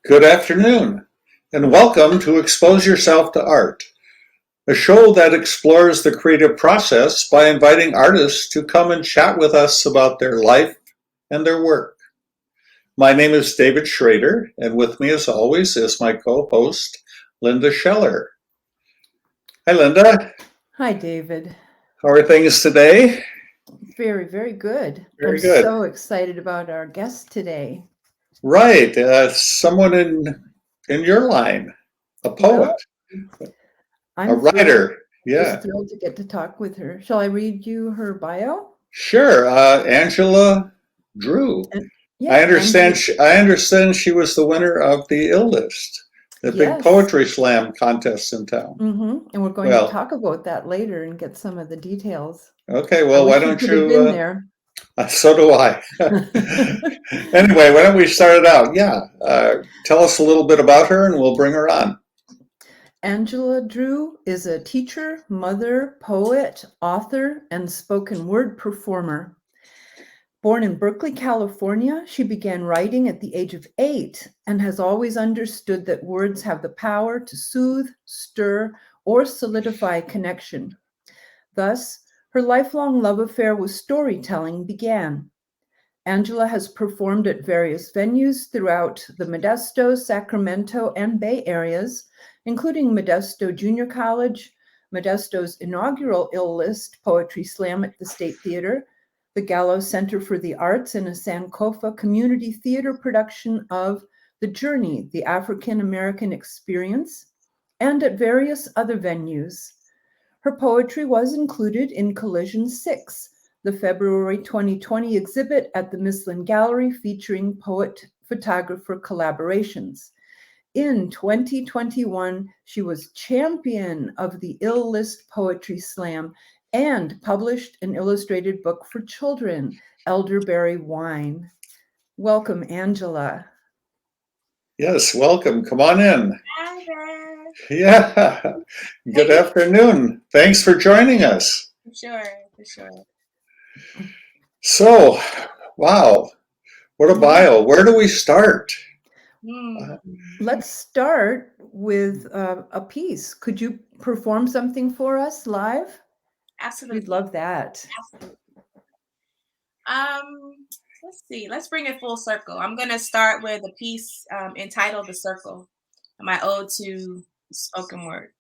Good afternoon, and welcome to Expose Yourself to Art, a show that explores the creative process by inviting artists to come and chat with us about their life and their work. My name is David Schroeder, and with me, as always, is my co-host, Linda Scheller. Hi, Linda. Hi, David. How are things today? Very, very good. I'm Very good. so excited about our guest today. Right, someone in your line, a poet, Well, a I'm thrilled, writer. Yeah, just thrilled to get to talk with her. Shall I read you her bio? sure. Angela Drew. And I yeah, understand. Angela. I understand she was the winner of the Ill List, the big Yes. poetry slam contest in town. And we're going to Well, talk about that later and get some of the details. okay. I Well, why wish you don't could have you? been there. So do I. Anyway, why don't we start it out? Yeah. Tell us a little bit about her, and we'll bring her on. Angela Drew is a teacher, mother, poet, author, and spoken word performer. Born in Berkeley, California, she began writing at the age of 8 and has always understood that words have the power to soothe, stir, or solidify connection. Thus, her lifelong love affair with storytelling began. Angela has performed at various venues throughout the Modesto, Sacramento, and Bay areas, including Modesto Junior College, Modesto's inaugural Ill List Poetry Slam at the State Theater, the Gallo Center for the Arts, and a Sankofa community theater production of The Journey, the African American Experience, and at various other venues. Her poetry was included in Collision 6, the February 2020 exhibit at the Mislin Gallery featuring poet-photographer collaborations. In 2021, she was champion of the Ill List Poetry Slam and published an illustrated book for children, Elderberry Wine. Welcome, Angela. Yes, welcome. Come on in. Hi there. Yeah. Good afternoon. Thanks for joining us. For sure. So, wow, what a bio. Where do we start? Hmm. Let's start with a piece. Could you perform something for us live? Absolutely. We'd love that. Absolutely. Let's see. Let's bring it full circle. I'm gonna start with a piece entitled "The Circle," my ode to spoken word.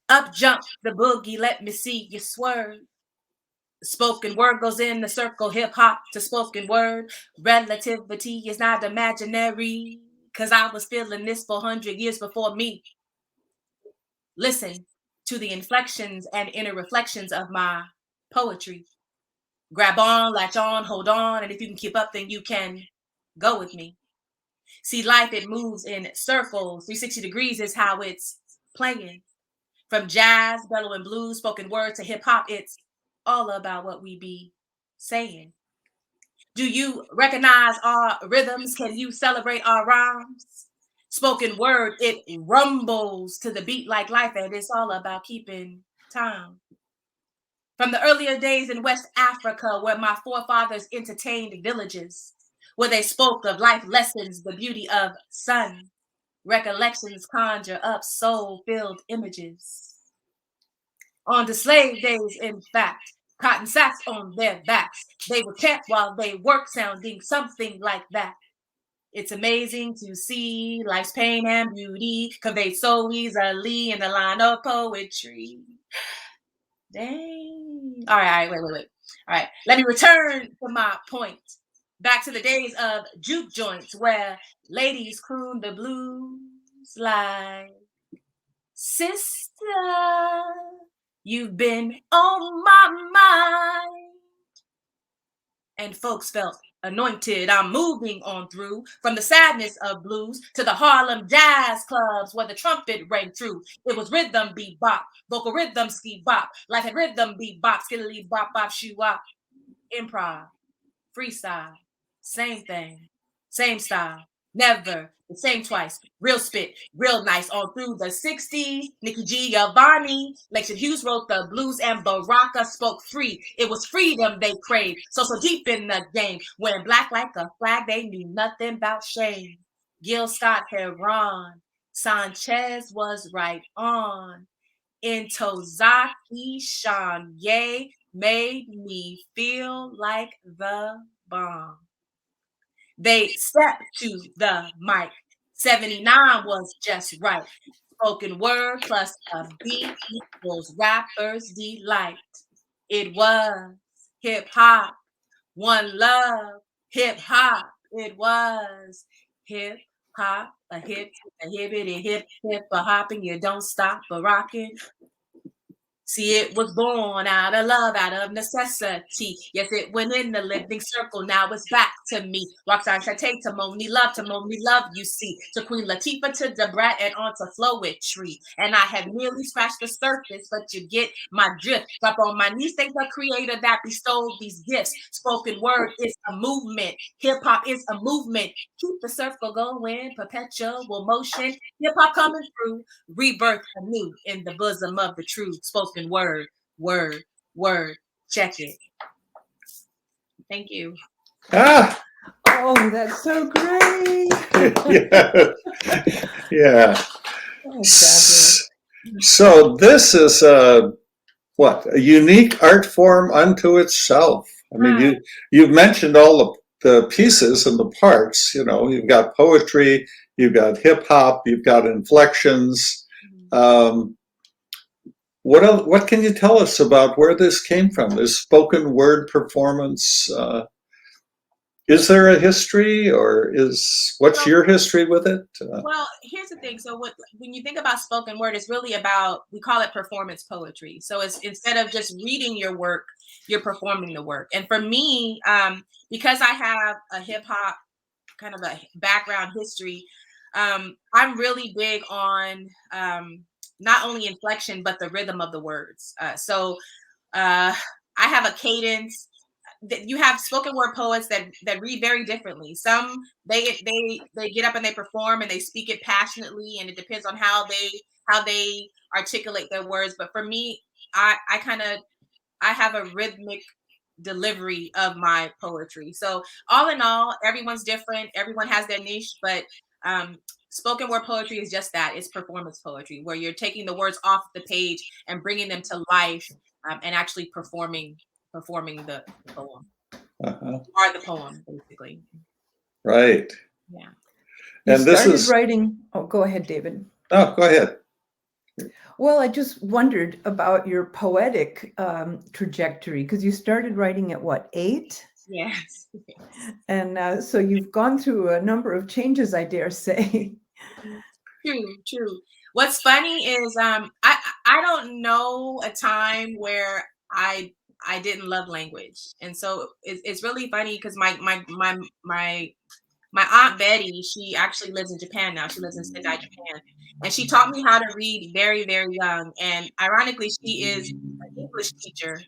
Up jump the boogie, let me see you swerve. Spoken word goes in the circle, hip hop to spoken word. Relativity is not imaginary, cause I was feeling this 400 years before me. Listen to the inflections and inner reflections of my poetry. Grab on, latch on, hold on, and if you can keep up, then you can go with me. See, life, it moves in circles. 360 degrees is how it's playing. From jazz, bellow, and blues, spoken word to hip hop, it's all about what we be saying. Do you recognize our rhythms? Can you celebrate our rhymes? Spoken word, it rumbles to the beat like life, and it's all about keeping time. From the earlier days in West Africa, where my forefathers entertained villages, where they spoke of life lessons, the beauty of sun, recollections conjure up soul-filled images. On the slave days, in fact, cotton sacks on their backs. They would chant while they worked, sounding something like that. It's amazing to see life's pain and beauty conveyed so easily in the line of poetry. Dang. All right, wait. All right, let me return to my point. Back to the days of juke joints where ladies crooned the blues like, sister, you've been on my mind. And folks felt anointed. I'm moving on through from the sadness of blues to the Harlem jazz clubs where the trumpet rang true. It was rhythm bebop, vocal rhythm ski bop, life had rhythm bebop, skilly bop bop shoo wop, improv, freestyle, same thing, same style. Never the same twice. Real spit, real nice. On through the 60s, Nikki Giovanni, Langston Hughes wrote the blues, and Baraka spoke free. It was freedom they craved. So deep in the game, wearing black like a flag, they knew nothing about shame. Gil Scott Heron, Sanchez was right on. Intozaki Shanye made me feel like the bomb. They stepped to the mic. 79 was just right. Spoken word plus a beat equals rappers' delight. It was hip hop, one love, hip hop. It was hip hop, a hip, a hibbity hip, hip, a hopping. You don't stop a rocking. See, it was born out of love, out of necessity. Yes, it went in the living circle. Now it's back to me. Rockstar Shantae to Moni love, you see. To Queen Latifah, to Debrat, and on to Flowetry. And I have merely scratched the surface, but you get my drift. Drop on my knees, thank the creator that bestowed these gifts. Spoken word is a movement. Hip hop is a movement. Keep the circle going, perpetual motion. Hip hop coming through, rebirth anew in the bosom of the true. Spoken word, word, word. Check it. Thank you. Ah, Oh, that's so great. yeah, yeah. Oh, fabulous. So this is a unique art form unto itself. I mean, you've mentioned all the pieces and the parts. You know, you've got poetry, you've got hip hop, you've got inflections. What can you tell us about where this came from? This spoken word performance. Is there a history, or what's your history with it? Well, here's the thing. So when you think about spoken word, it's really about, we call it performance poetry. So it's, instead of just reading your work, you're performing the work. And for me, because I have a hip hop kind of a background history, I'm really big on not only inflection, but the rhythm of the words. I have a cadence. You have spoken word poets that read very differently. Some they get up and they perform and they speak it passionately, and it depends on how they articulate their words. But for me, I have a rhythmic delivery of my poetry. So all in all, everyone's different. Everyone has their niche, but spoken word poetry is just that. It's performance poetry, where you're taking the words off the page and bringing them to life, and actually performing the poem. Or the poem, basically. Right. Yeah. And this is writing. Oh, go ahead, David. Oh, go ahead. Well, I just wondered about your poetic trajectory, because you started writing at what, 8? Yes. And so you've gone through a number of changes, I dare say. True. What's funny is I don't know a time where I didn't love language, and so it's really funny because my Aunt Betty, she actually lives in Japan now. She lives in Sendai, Japan, and she taught me how to read very, very young. And ironically, she is an English teacher.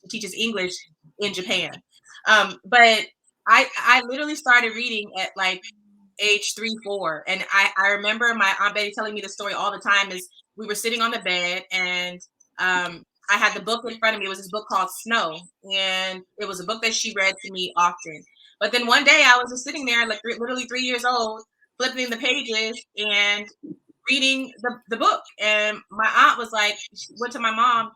She teaches English in Japan, but I literally started reading at like age 3, 4. And I remember my Aunt Betty telling me the story all the time. Is we were sitting on the bed, and I had the book in front of me. It was this book called Snow, and it was a book that she read to me often. But then one day I was just sitting there, like literally 3 years old, flipping the pages and reading the book. And my aunt was like, she went to my mom,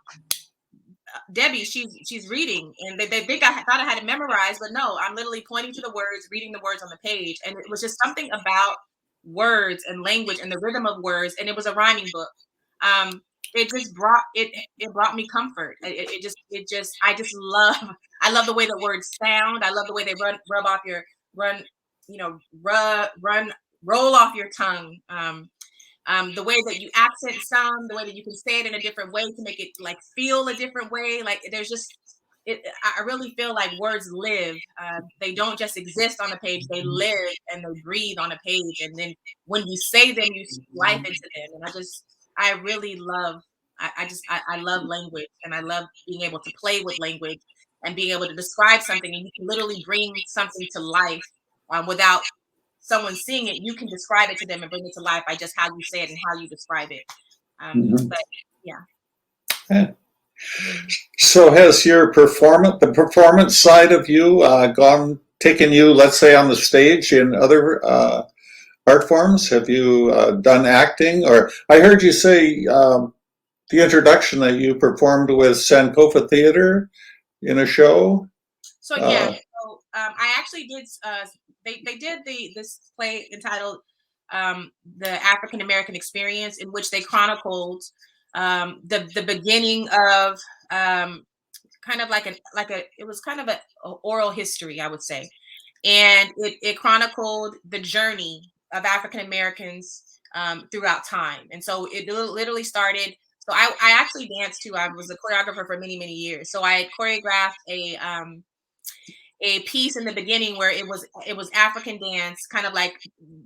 Debbie, she's reading, and they think I thought I had it memorized, but no, I'm literally pointing to the words, reading the words on the page. And it was just something about words and language and the rhythm of words, and it was a rhyming book. It just brought me comfort. I just love the way the words sound. I love the way they roll off your tongue. The way that you accent some, the way that you can say it in a different way to make it like feel a different way. Like there's just I really feel like words live. They don't just exist on a page; they live and they breathe on a page. And then when you say them, you speak life into them. And I really love. I love language, and I love being able to play with language and being able to describe something, and you can literally bring something to life without someone seeing it, you can describe it to them and bring it to life by just how you say it and how you describe it. But yeah. Yeah. So has your the performance side of you taken you, let's say, on the stage in other art forms? Have you done acting? Or I heard you say the introduction that you performed with Sankofa Theater in a show. So yeah, I actually did. They did this play entitled "The African American Experience," in which they chronicled the beginning of kind of like it was kind of a oral history, I would say, and it chronicled the journey of African Americans throughout time. And so it literally started. So I actually danced too. I was a choreographer for many years. So I had choreographed a piece in the beginning where it was African dance, kind of like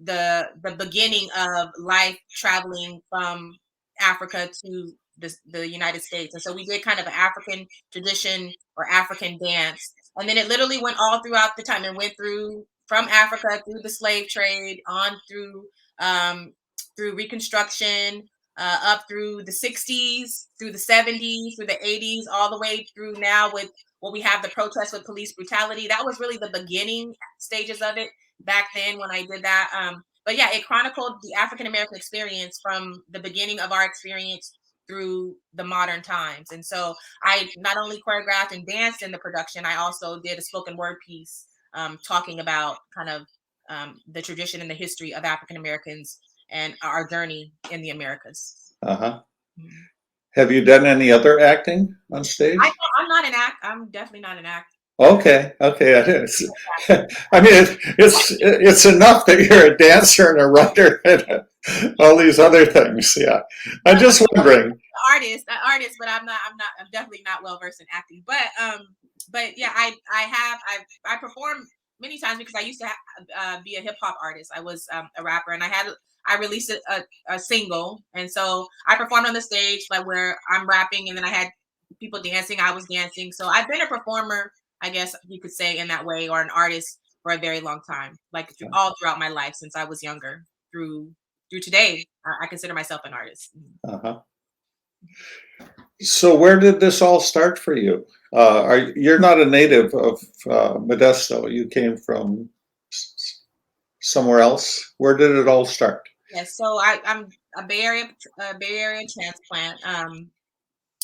the beginning of life traveling from Africa to the United States. And so we did kind of an African tradition or African dance. And then it literally went all throughout the time and went through from Africa through the slave trade on through Reconstruction, up through the 60s, through the 70s, through the 80s, all the way through now with we have the protests with police brutality. That was really the beginning stages of it back then when I did that. But yeah, it chronicled the African American experience from the beginning of our experience through the modern times. And so I not only choreographed and danced in the production, I also did a spoken word piece talking about kind of the tradition and the history of African Americans and our journey in the Americas. Uh-huh. Have you done any other acting on stage? I'm not an act. I'm definitely not an actor. Okay. I mean, it's enough that you're a dancer and a writer and all these other things. Yeah, I'm just wondering. Artist, but I'm definitely not well versed in acting. But yeah, I performed many times because I used to be a hip hop artist. I was a rapper, and I released a single, and so I performed on the stage, like where I'm rapping, and then I had people dancing. I was dancing, so I've been a performer, I guess you could say, in that way, or an artist for a very long time, like all throughout my life since I was younger through today. I consider myself an artist. Uh-huh. So where did this all start for you? You're not a native of Modesto. You came from somewhere else. Where did it all start? Yes, so I'm a Bay Area transplant.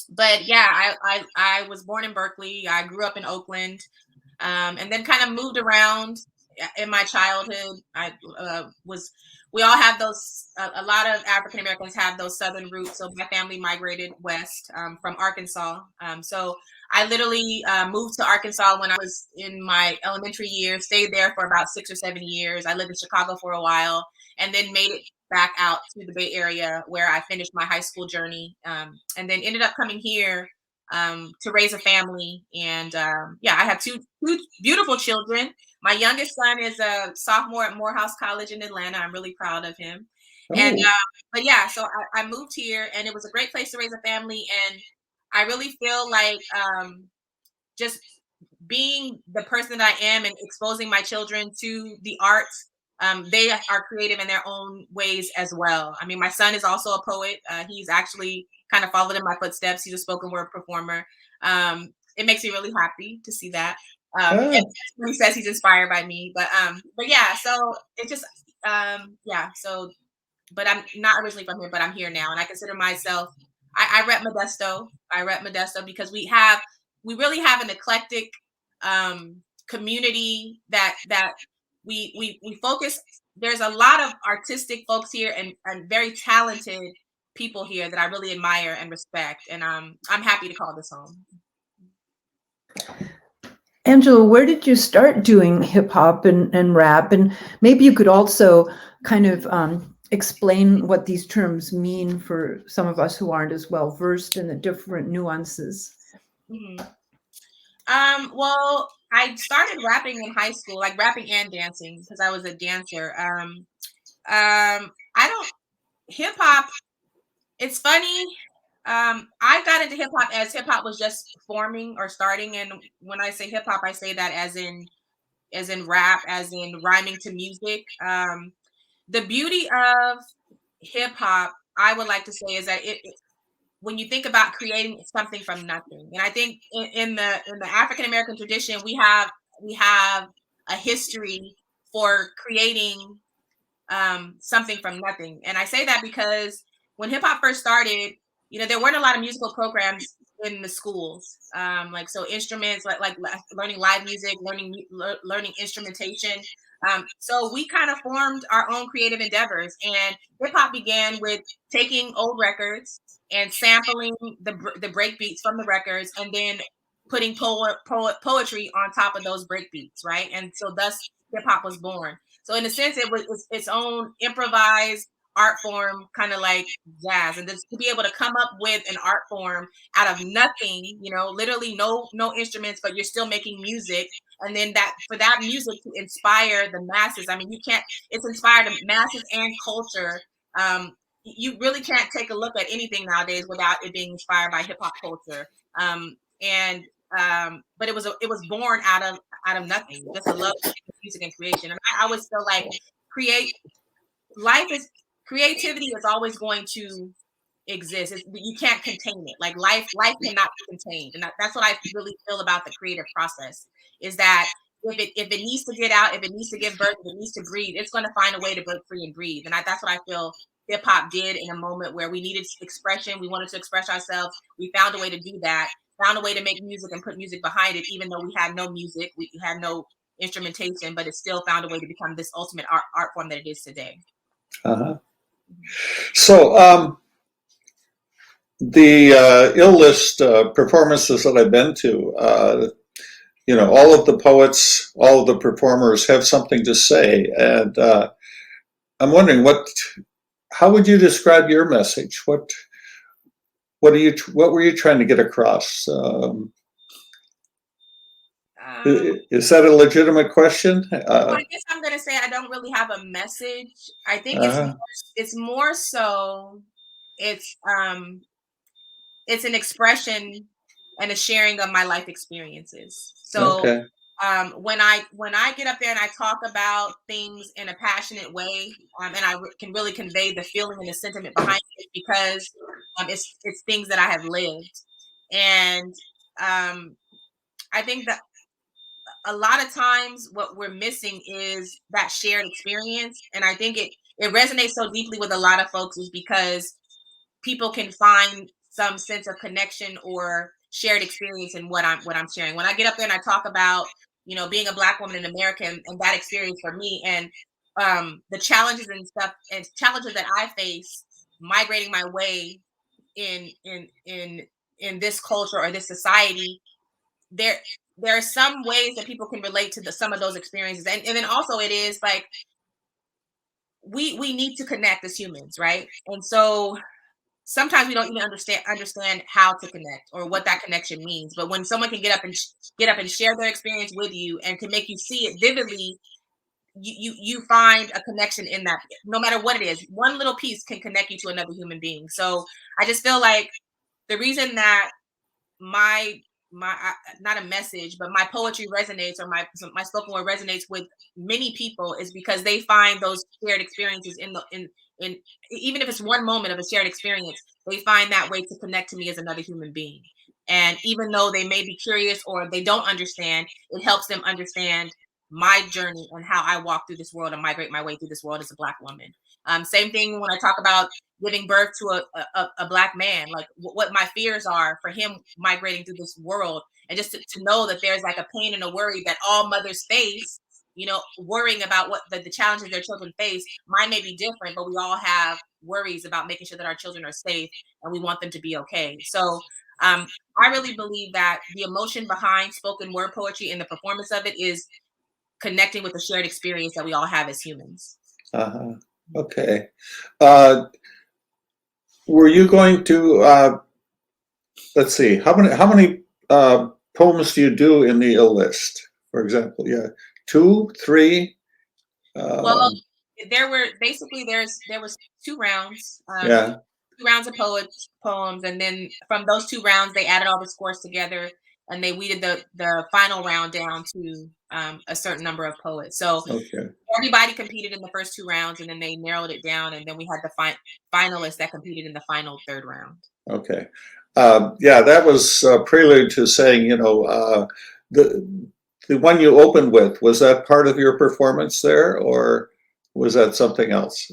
But yeah, I was born in Berkeley. I grew up in Oakland, and then kind of moved around in my childhood. We all have those. A lot of African Americans have those southern roots. So my family migrated west from Arkansas. So I literally moved to Arkansas when I was in my elementary years. Stayed there for about 6 or 7 years. I lived in Chicago for a while, and then made it back out to the Bay Area where I finished my high school journey, and then ended up coming here to raise a family. And yeah, I have two beautiful children. My youngest son is a sophomore at Morehouse College in Atlanta. I'm really proud of him. And but yeah, so I moved here, and it was a great place to raise a family. And I really feel like just being the person that I am and exposing my children to the arts. They are creative in their own ways as well. I mean, my son is also a poet. He's actually kind of followed in my footsteps. He's a spoken word performer. It makes me really happy to see that. And he says he's inspired by me, but yeah, so it just yeah. So, but I'm not originally from here, but I'm here now, and I consider myself. I rep Modesto. I rep Modesto because we really have an eclectic community that we focus. There's a lot of artistic folks here and very talented people here that I really admire and respect, and I'm happy to call this home. Angela, where did you start doing hip hop and rap? And maybe you could also kind of explain what these terms mean for some of us who aren't as well versed in the different nuances. Mm-hmm. Well, I started rapping in high school, like rapping and dancing, because I was a dancer. Hip hop. It's funny. I got into hip hop as hip hop was just forming or starting, and when I say hip hop, I say that as in as in rap, as in rhyming to music. The beauty of hip hop, I would like to say, is that when you think about creating something from nothing, and I think in the African American tradition, we have a history for creating something from nothing. And I say that because when hip hop first started, there weren't a lot of musical programs in the schools. Like so instruments, like learning live music, learning instrumentation. So we kind of formed our own creative endeavors, and hip hop began with taking old records and sampling the break beats from the records, and then putting poetry on top of those break beats, right? And so thus hip hop was born. So in a sense, it was its own improvised art form, kind of like jazz, and just to be able to come up with an art form out of nothing, literally no instruments, but you're still making music, and then that for that music to inspire the masses. I mean, you can't. It's inspired the masses and culture. You really can't take a look at anything nowadays without it being inspired by hip hop culture. And but it was born out of nothing, just a love of music and creation. And I always feel like create life is creativity is always going to exist. You can't contain it. Like life cannot be contained, and that's what I really feel about the creative process. Is that if it needs to get out, if it needs to give birth, if it needs to breathe, it's going to find a way to break free and breathe. And that's what I feel hip hop did in a moment where we needed expression. We wanted to express ourselves. We found a way to do that. Found a way to make music and put music behind it, even though we had no music, we had no instrumentation, but it still found a way to become this ultimate art form that it is today. Uh-huh. So the Ill-List performances that I've been to, all of the poets, all of the performers have something to say, and I'm wondering how would you describe your message? What were you trying to get across? Is that a legitimate question? Well, I guess I'm gonna say I don't really have a message. I think it's more so it's an expression and a sharing of my life experiences. So Okay. when I get up there and I talk about things in a passionate way, and I can really convey the feeling and the sentiment behind it, because it's things that I have lived. And I think that a lot of times what we're missing is that shared experience, and I think it resonates so deeply with a lot of folks is because people can find some sense of connection or shared experience in what I'm sharing. When I get up there and I talk about, being a Black woman in America, and that experience for me, and the challenges and stuff and challenges that I face migrating my way in this culture or this society, there are some ways that people can relate to some of those experiences, and then also it is like we need to connect as humans, right? And so sometimes we don't even understand how to connect or what that connection means. But when someone can get up and share their experience with you and can make you see it vividly, you find a connection in that. No matter what it is, one little piece can connect you to another human being. So I just feel like the reason that my not a message, but my poetry resonates, or my spoken word resonates with many people, is because they find those shared experiences in even if it's one moment of a shared experience, they find that way to connect to me as another human being. And even though they may be curious or they don't understand, it helps them understand my journey and how I walk through this world and migrate my way through this world as a Black woman. Same thing when I talk about giving birth to a Black man, like what my fears are for him migrating through this world, and just to know that there's like a pain and a worry that all mothers face, worrying about what the challenges their children face. Mine may be different, but we all have worries about making sure that our children are safe, and we want them to be okay. So I really believe that the emotion behind spoken word poetry and the performance of it is connecting with the shared experience that we all have as humans. Uh-huh. Okay. Were you going to let's see, how many poems do you do in the Ill-List, for example? Yeah, 2, 3. Well, there was 2 rounds. Yeah. 2 rounds of poems, and then from those 2 rounds, they added all the scores together, and they weeded the final round down to a certain number of poets. So Okay. everybody competed in the first 2 rounds, and then they narrowed it down, and then we had the finalists that competed in the final 3rd round. Okay. Yeah, that was a prelude to saying, the one you opened with, was that part of your performance there, or was that something else?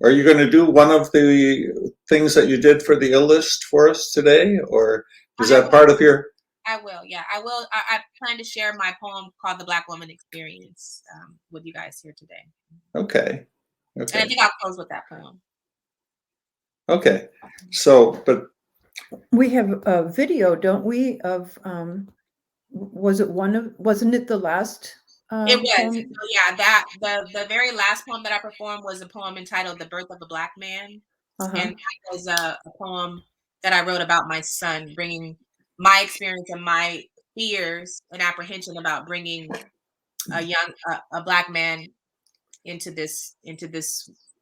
Are you going to do one of the things that you did for the list for us today, or is that part of your? I will, yeah, I will. I plan to share my poem called "The Black Woman Experience" with you guys here today. Okay. And I Okay. think I'll close with that poem. Okay. So, but We have a video, don't we, of wasn't it the last It was. poem? So yeah, that the very last poem that I performed was a poem entitled "The Birth of a Black Man," Uh-huh. and that was a poem that I wrote about my son, bringing my experience and my fears and apprehension about bringing a black man into this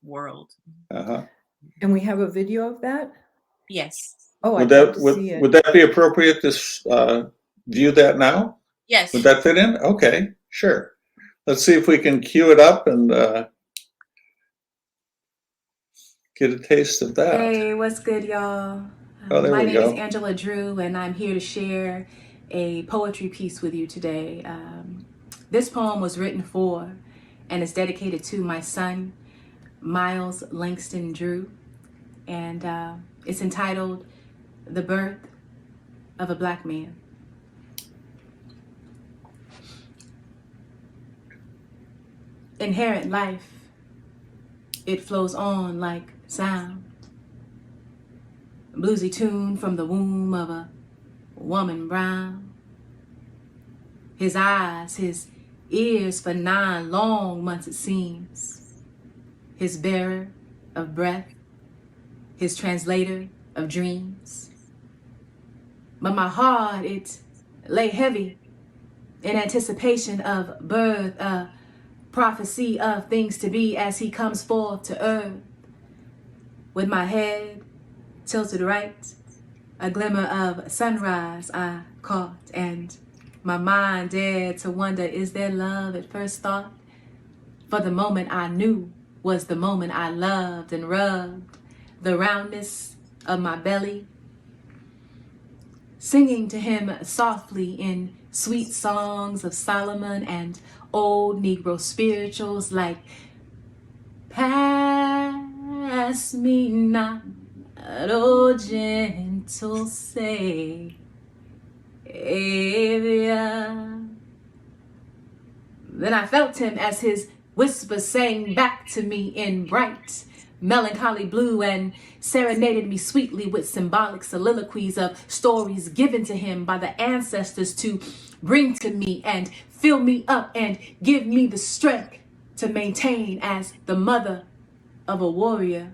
world. uh-huh. And we have a video of that? Yes. Oh, Would I'd love that to see it. would that be appropriate to view that now? Yes. Would that fit in? Okay, sure. Let's see if we can cue it up and get a taste of that. Hey, what's good, y'all? Oh, there My we name go. is Angela Drew, and I'm here to share a poetry piece with you today. This poem was written for and is dedicated to my son, Miles Langston Drew, and it's entitled "The Birth of a Black Man." Inherent life, it flows on like sound. Bluesy tune from the womb of a woman brown. His eyes, his ears for 9 long months it seems. His bearer of breath, his translator of dreams. But my heart, it lay heavy in anticipation of birth, a prophecy of things to be as he comes forth to earth. With my head tilted right, a glimmer of sunrise I caught, and my mind dared to wonder, is there love at first thought? For the moment I knew was the moment I loved, and rubbed the roundness of my belly, singing to him softly in sweet songs of Solomon and old Negro spirituals like, pass me not, oh gentle Savior. Then I felt him as his whisper sang back to me in bright melancholy blue, and serenaded me sweetly with symbolic soliloquies of stories given to him by the ancestors to bring to me and fill me up and give me the strength to maintain as the mother of a warrior.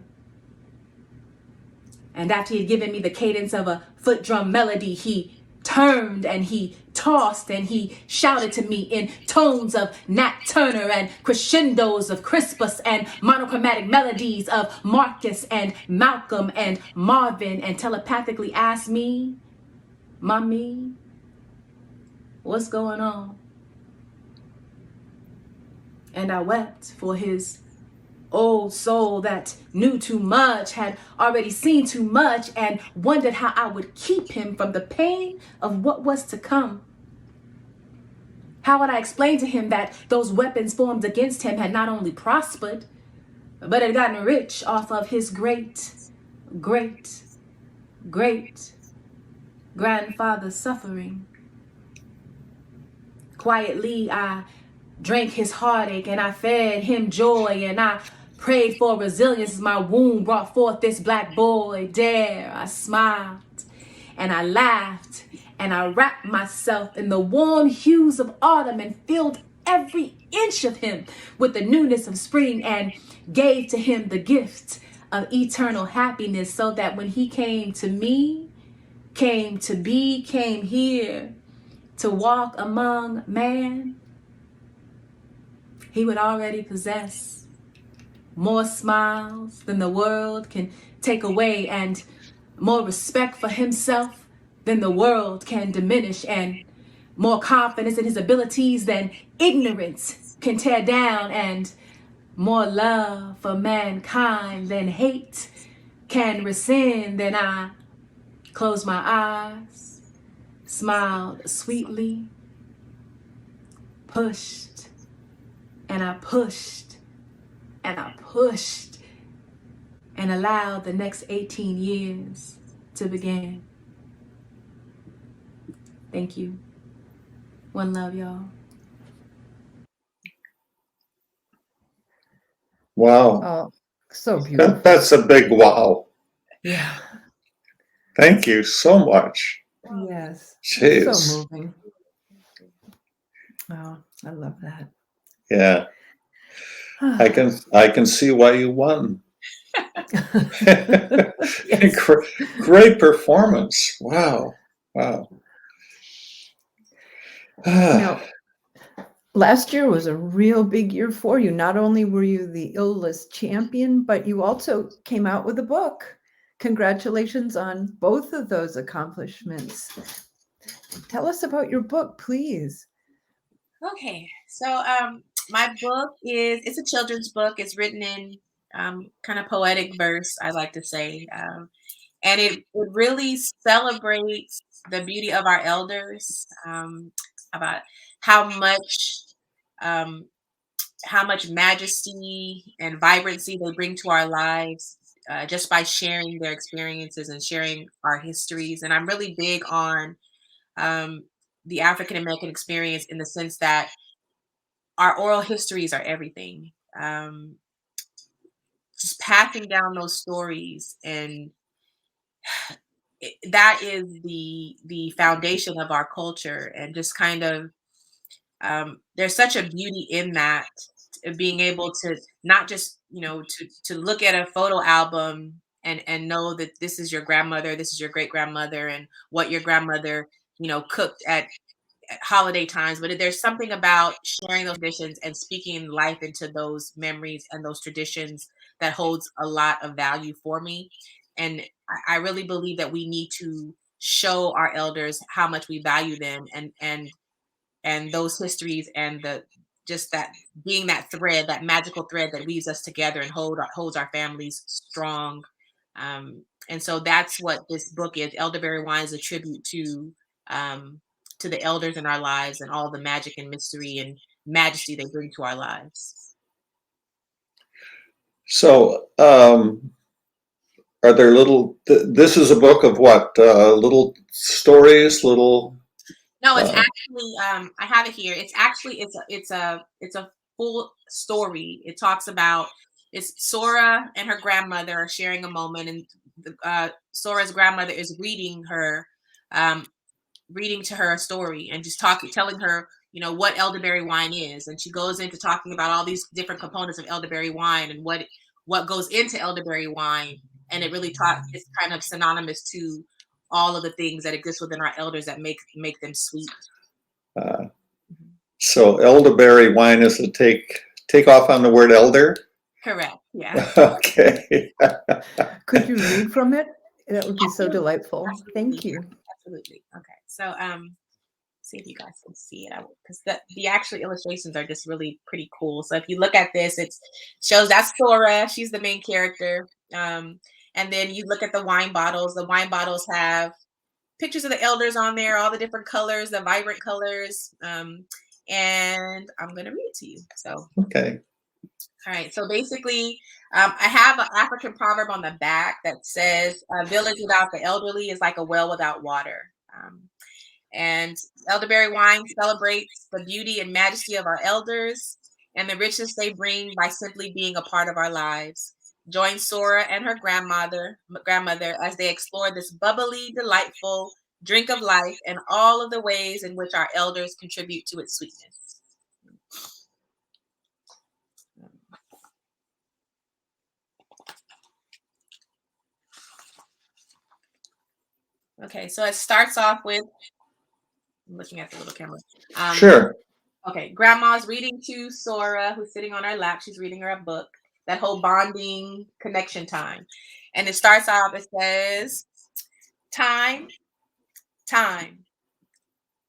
And after he had given me the cadence of a foot drum melody, he turned and he tossed and he shouted to me in tones of Nat Turner and crescendos of Crispus and monochromatic melodies of Marcus and Malcolm and Marvin, and telepathically asked me, Mommy, what's going on? And I wept, for his old soul that knew too much had already seen too much, and wondered how I would keep him from the pain of what was to come. How would I explain to him that those weapons formed against him had not only prospered, but had gotten rich off of his great grandfather's suffering? Quietly I drank his heartache, and I fed him joy, and I prayed for resilience as my womb brought forth this black boy. There I smiled and I laughed and I wrapped myself in the warm hues of autumn and filled every inch of him with the newness of spring, and gave to him the gift of eternal happiness, so that when he came to me, came to be, came here to walk among man, he would already possess more smiles than the world can take away, and more respect for himself than the world can diminish, and more confidence in his abilities than ignorance can tear down, and more love for mankind than hate can rescind. Then I closed my eyes, smiled sweetly, pushed, and I pushed, and I pushed, and allowed the next 18 years to begin. Thank you. One love, y'all. Wow. Oh, so beautiful. That's a big wow. Yeah. Thank you so much. Yes. Jeez. So moving. Oh, I love that. Yeah. I can see why you won. Yes. Great performance. Wow. Now, last year was a real big year for you. Not only were you the Illness champion, but you also came out with a book. Congratulations on both of those accomplishments. Tell us about your book, please. Okay, so my book it's a children's book. It's written in kind of poetic verse, I like to say, and it really celebrates the beauty of our elders, about how much um, how much majesty and vibrancy they bring to our lives, just by sharing their experiences and sharing our histories. And I'm really big on um, the African American experience in the sense that our oral histories are everything. Just passing down those stories, and that is the foundation of our culture. And just kind of there's such a beauty in that, being able to not just to look at a photo album and know that this is your grandmother, this is your great grandmother, and what your grandmother cooked at holiday times. But there's something about sharing those traditions and speaking life into those memories and those traditions that holds a lot of value for me. And I really believe that we need to show our elders how much we value them, and those histories, and the just that being that thread, that magical thread that weaves us together and holds our families strong. And so that's what this book is. Elderberry Wine is a tribute um, to the elders in our lives and all the magic and mystery and majesty they bring to our lives. So, are there this is a book of what? Little stories, little. No, it's actually I have it here. It's actually it's a full story. It talks about it's Sora and her grandmother are sharing a moment, and Sora's grandmother is um, reading to her a story, and just telling her what elderberry wine is. And she goes into talking about all these different components of elderberry wine and what goes into elderberry wine. And it really it's kind of synonymous to all of the things that exist within our elders that make them sweet. Uh, so elderberry wine is a take off on the word elder. Correct. Yeah. Okay. Could you read from it? That would be so delightful. Thank you. Absolutely. Okay. So see if you guys can see it, because the actual illustrations are just really pretty cool. So if you look at this, it shows that's Sora. She's the main character. And then you look at the wine bottles. The wine bottles have pictures of the elders on there, all the different colors, the vibrant colors. And I'm going to read it to you. So, Okay. all right. So basically, I have an African proverb on the back that says, "A village without the elderly is like a well without water." And elderberry wine celebrates the beauty and majesty of our elders and the richness they bring by simply being a part of our lives. Join Sora and her grandmother as they explore this bubbly, delightful drink of life and all of the ways in which our elders contribute to its sweetness. Okay, so it starts off with, I'm looking at the little camera. Sure. Okay, grandma's reading to Sora, who's sitting on her lap. She's reading her a book, that whole bonding connection time. And it starts off, it says, time Time.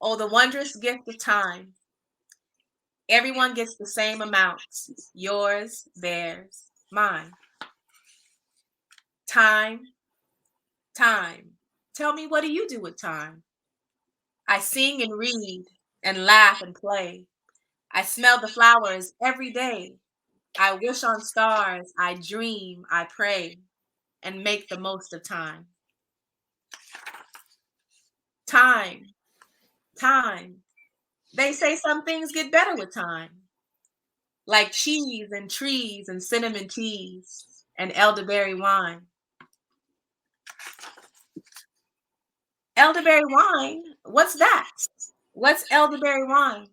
Oh, the wondrous gift of time. Everyone gets the same amount. Yours, theirs, mine. Time. Time. Tell me, what do you do with time? I sing and read and laugh and play. I smell the flowers every day. I wish on stars. I dream. I pray and make the most of time. Time. Time. They say some things get better with time, like cheese and trees and cinnamon teas and elderberry wine. Elderberry wine? What's that? What's elderberry wine?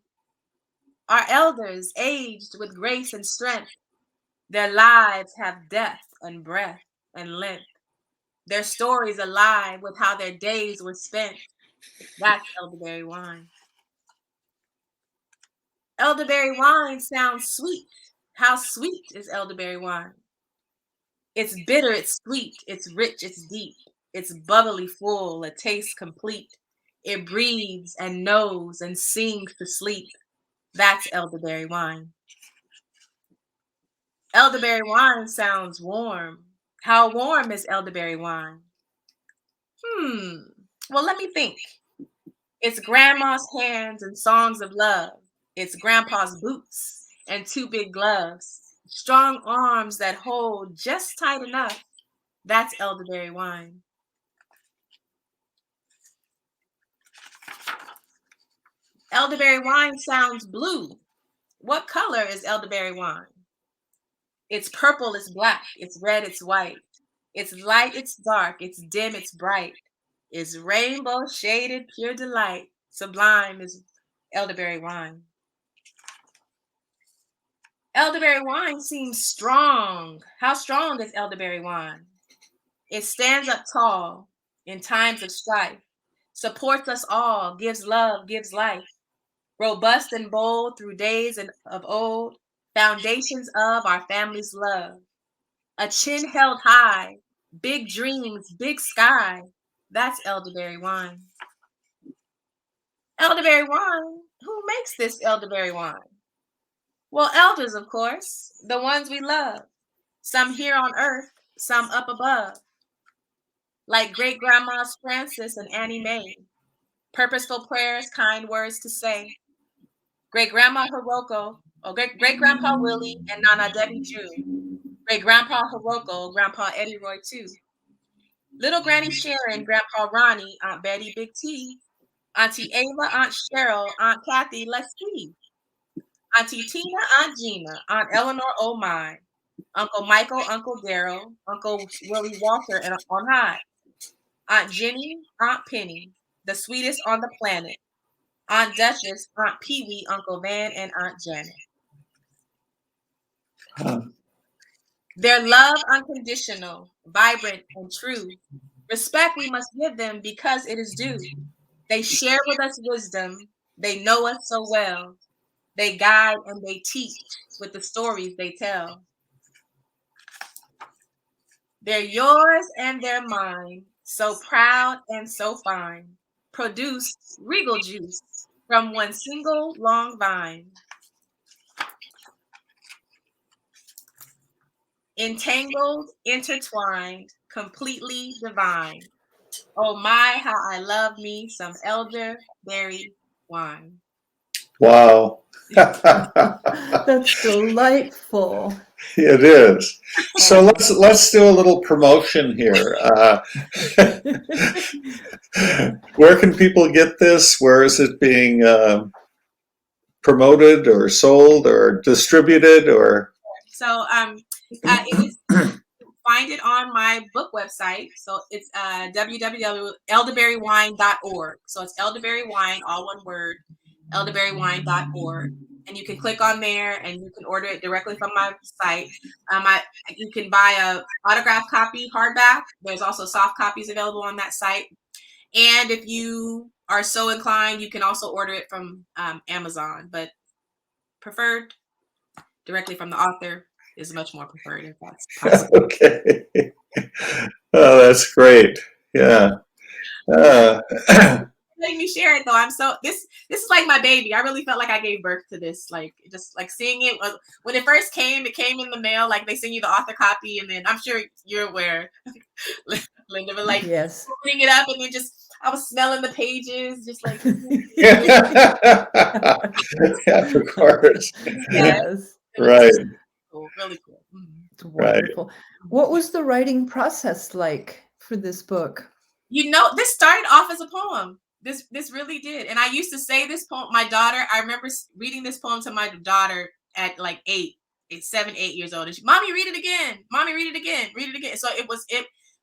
Our elders, aged with grace and strength, their lives have depth and breath and length. Their stories alive with how their days were spent. That's elderberry wine. Elderberry wine sounds sweet. How sweet is elderberry wine? It's bitter, it's sweet, it's rich, it's deep. It's bubbly full, a taste complete. It breathes and knows and sings to sleep. That's elderberry wine. Elderberry wine sounds warm. How warm is elderberry wine? Well, let me think. It's grandma's hands and songs of love. It's grandpa's boots and 2 big gloves. Strong arms that hold just tight enough. That's elderberry wine. Elderberry wine sounds blue. What color is elderberry wine? It's purple, it's black, it's red, it's white. It's light, it's dark, it's dim, it's bright. It's rainbow shaded, pure delight. Sublime is elderberry wine. Elderberry wine seems strong. How strong is elderberry wine? It stands up tall in times of strife, supports us all, gives love, gives life. Robust and bold through days of old, foundations of our family's love. A chin held high, big dreams, big sky. That's elderberry wine. Elderberry wine? Who makes this elderberry wine? Well, elders, of course, the ones we love. Some here on earth, some up above. Like great grandmas Frances and Annie Mae. Purposeful prayers, kind words to say. Great grandma Hiroko, or great grandpa Willie and Nana Debbie June. Great grandpa Hiroko, grandpa Eddie Roy too. Little Granny Sharon, Grandpa Ronnie, Aunt Betty Big T. Auntie Ava, Aunt Cheryl, Aunt Kathy, let's see. Auntie Tina, Aunt Gina, Aunt Eleanor, oh my. Uncle Michael, Uncle Daryl, Uncle Willie Walter, and on high. Aunt Jenny, Aunt Penny, the sweetest on the planet. Aunt Duchess, Aunt Pee Wee, Uncle Van, and Aunt Janet. Their love unconditional, vibrant, and true. Respect we must give them because it is due. They share with us wisdom. They know us so well. They guide and they teach with the stories they tell. They're yours and they're mine, so proud and so fine. Produced regal juice from one single long vine. Entangled, intertwined, completely divine. Oh my, how I love me some elderberry wine. Wow. That's delightful. It is. So let's do a little promotion here. Where can people get this? Where is it being promoted or sold or distributed? Or So it is, find it on my book website. So it's www.elderberrywine.org. So it's elderberry wine, all one word, elderberrywine.org. And you can click on there and you can order it directly from my site. You can buy a autographed copy, hardback. There's also soft copies available on that site. And if you are so inclined, you can also order it from Amazon, but preferred directly from the author is much more preferred if that's possible. okay. Oh, that's great. Yeah. letting me share it though. I'm so this is like my baby. I really felt like I gave birth to this. Like just like seeing it when it first came, it came in the mail. Like they send you the author copy, and then I'm sure you're aware, Linda, but like Yes. opening it up and then just I was smelling the pages, just like Yeah, of course. Yes. it was Right, cool, really cool. It's right. wonderful. What was the writing process like for this book? You know, this started off as a poem. This really did. And I used to say this poem, my daughter, I remember reading this poem to my daughter at like 7, 8 years old. And she, Mommy, read it again. Mommy, read it again. Read it again. So it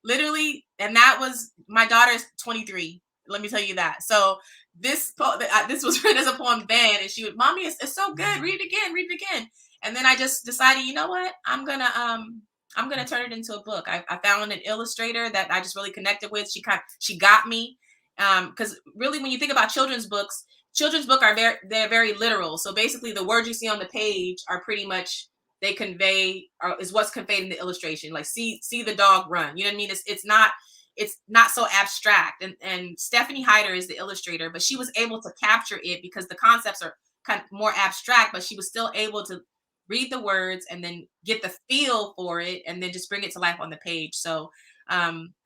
literally, and that was, my daughter's 23. Let me tell you that. So this was written as a poem then. And she would, Mommy, it's so good. Read it again. Read it again. And then I just decided, you know what? I'm going to turn it into a book. I found an illustrator that I just really connected with. She got me. Because really, when you think about children's books are very literal. So basically the words you see on the page are pretty much, they convey, is what's conveyed in the illustration. Like see the dog run. You know what I mean? It's not so abstract. And Stephanie Heider is the illustrator, but she was able to capture it because the concepts are kind of more abstract, but she was still able to read the words and then get the feel for it and then just bring it to life on the page. So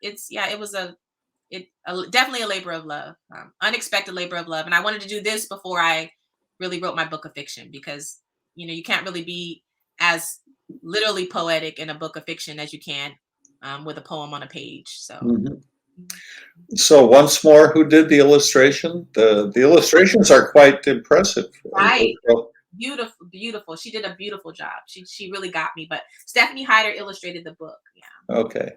it was definitely a labor of love, unexpected labor of love. And I wanted to do this before I really wrote my book of fiction, because you can't really be as literally poetic in a book of fiction as you can with a poem on a page. So Mhm. So once more, who did the illustration? The illustrations are quite impressive. right. Beautiful. She did a beautiful job. She really got me. But Stephanie Heider illustrated the book. Yeah. Okay.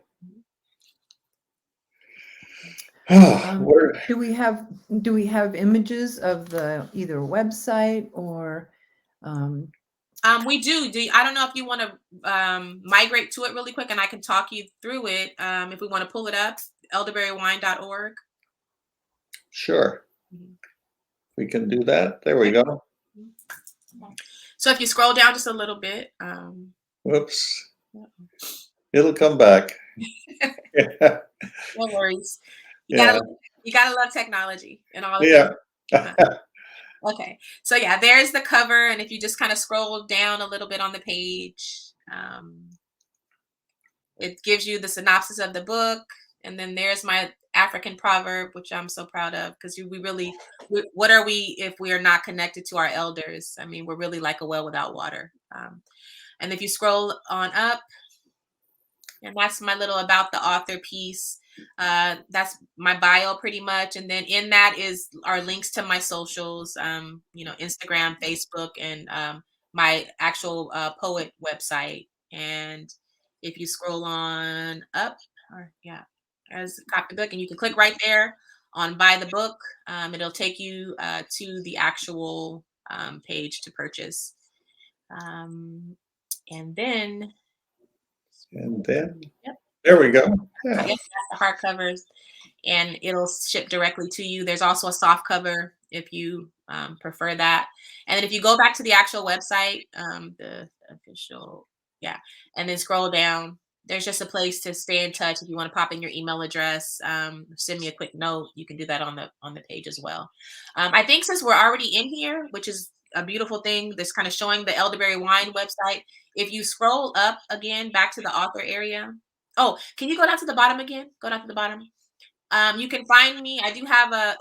Do we have images of the either website or We do. I don't know if you want to migrate to it really quick, and I can talk you through it. If we want to pull it up, elderberrywine.org. Sure. We can do that. There we go. So if you scroll down just a little bit. Whoops. It'll come back. No worries. You gotta love technology and all of Yeah. it. Okay. So yeah, there's the cover. And if you just kind of scroll down a little bit on the page, it gives you the synopsis of the book. And then there's my African proverb, which I'm so proud of, because what are we if we are not connected to our elders? I mean, we're really like a well without water. And if you scroll on up, and that's my little about the author piece. That's my bio pretty much. And then in that are links to my socials, Instagram, Facebook, and my actual poet website. And if you scroll on up, as a copy book, and you can click right there on buy the book. It'll take you to the actual page to purchase. And then yep. There we go. Yeah. I guess that's the hardcovers, and it'll ship directly to you. There's also a soft cover if you prefer that. And then if you go back to the actual website, the official, and then scroll down, there's just a place to stay in touch. If you want to pop in your email address, send me a quick note, you can do that on the page as well. I think since we're already in here, which is a beautiful thing, that's kind of showing the Elderberry Wine website. If you scroll up again, back to the author area. Oh, can you go down to the bottom again? Go down to the bottom. You can find me. I do have a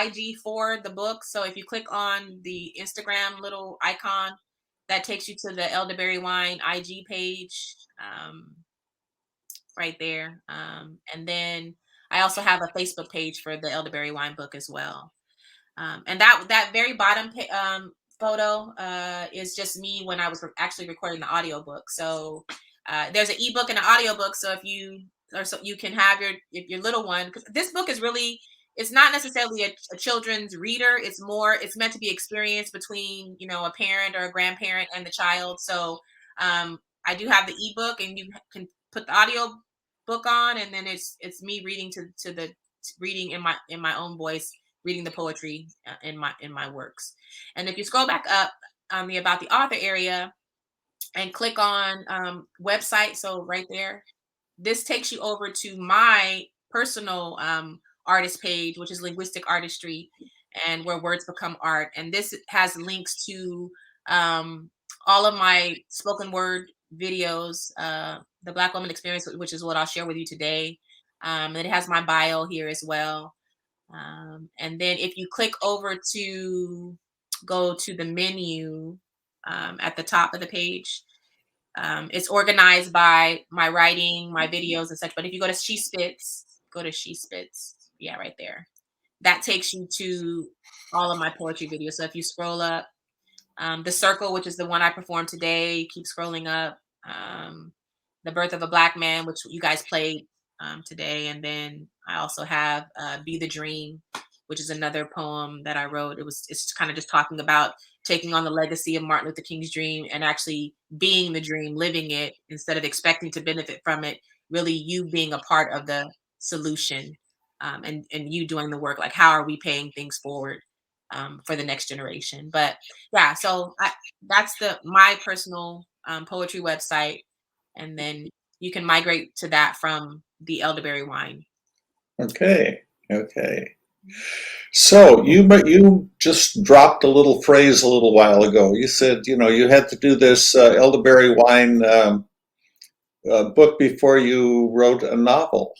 IG for the book. So if you click on the Instagram little icon, that takes you to the Elderberry Wine IG page right there. And then I also have a Facebook page for the Elderberry Wine book as well. And that very bottom photo is just me when I was actually recording the audiobook. So there's an ebook and an audiobook. So if you can have your little one, because this book is really, it's not necessarily a children's reader. It's meant to be experienced between, a parent or a grandparent and the child. So I do have the ebook, and you can put the audio book on, and then it's me reading to the reading in my own voice, reading the poetry in my works. And if you scroll back up on the about the author area and click on website, so right there, this takes you over to my personal artist page, which is linguistic artistry, and where words become art. And this has links to all of my spoken word videos, the Black Woman Experience, which is what I'll share with you today. And it has my bio here as well. And then if you click over to go to the menu at the top of the page, it's organized by my writing, my videos, and such. But if you go to She Spits, yeah, right there. That takes you to all of my poetry videos. So if you scroll up, The Circle, which is the one I performed today, keep scrolling up. The Birth of a Black Man, which you guys played today. And then I also have Be the Dream, which is another poem that I wrote. It's kind of just talking about taking on the legacy of Martin Luther King's dream and actually being the dream, living it instead of expecting to benefit from it. Really, you being a part of the solution, and you doing the work. Like, how are we paying things forward for the next generation? But yeah, so that's my personal poetry website, and then you can migrate to that from the elderberry wine. Okay. So you just dropped a little phrase a little while ago. You said, you had to do this elderberry wine book before you wrote a novel.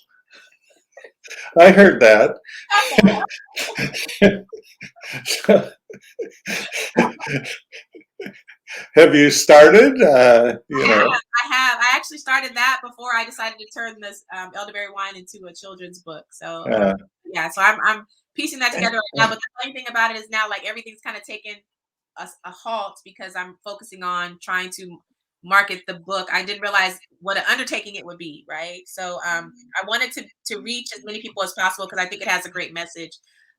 I heard that. Have you started? I have. I actually started that before I decided to turn this elderberry wine into a children's book. So yeah, so I'm piecing that together right now. But the funny thing about it is now, like, everything's kind of taken a halt because I'm focusing on trying to market the book. I didn't realize what an undertaking it would be, right? So I wanted to reach as many people as possible because I think it has a great message.